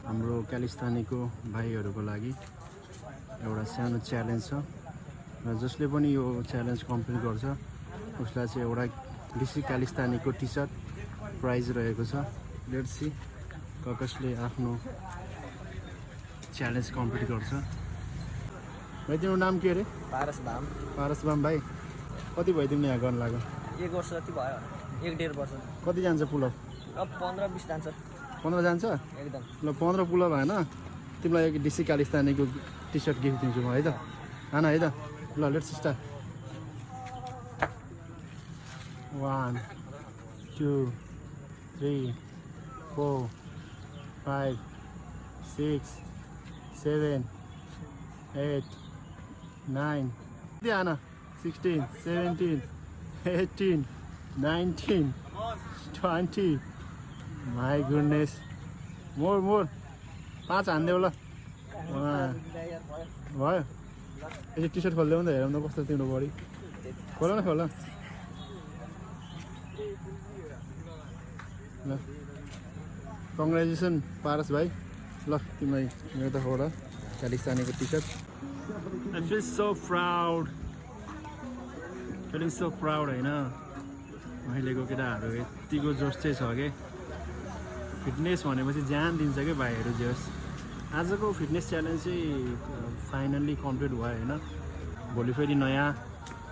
हाम्रो क्यालिस्तानीको भाइहरूको लागि एउटा सानो च्यालेन्ज छ र जसले पनि यो च्यालेन्ज कम्प्लिट गर्छ उसलाई चाहिँ एउटा डिसी क्यालिस्तानीको टी सर्ट प्राइज रहेको छ। लेट्स सी कसले आफ्नो च्यालेन्ज कम्प्लिट गर्छ। भाइ तिम्रो नाम के अरे? पारस भाम। पारस भाम भाइ, कति भयो तिमीले यहाँ गर्न लाग्यो? 1 वर्ष जति भयो, 1.5 वर्ष। कति जान्छ पुलअप? अब 15-20 जान्छ। 15 जान्छ एकदम। ल 15 पुलअप होइन, तिमीलाई एक डिसी क्यालिस्तानीको टी सर्ट गिफ्ट दिन्छु म है त। हान है त। ल let's start. 1 2 3 4 5 6 7 8 9 Diana 16 17 18 19 20 My goodness, more 5 हान्देऊ ल। भयो यसो टी सर्ट खोल्दै त हेरौँ त कस्तो तिम्रो बडी। खोल न खोल ल। कङ्ग्रेचुलेसन पारस भाइ। ल तिमीलाई मेरो तर्फबाट क्यालिस्तानीको T shirt. I feel so proud, feeling so proud होइन। अहिलेको केटाहरू यतिको जोस चाहिँ छ कि फिटनेस भनेपछि ज्यान दिन्छ कि भाइहरू जे होस्। आजको फिटनेस च्यालेन्ज चाहिँ फाइनल्ली कम्प्लिट भयो होइन। भोलि फेरि नयाँ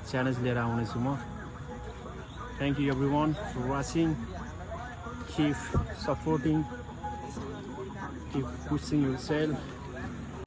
च्यालेन्ज लिएर आउनेछु म। Thank you every one for watching. Keep supporting, keep pushing yourself.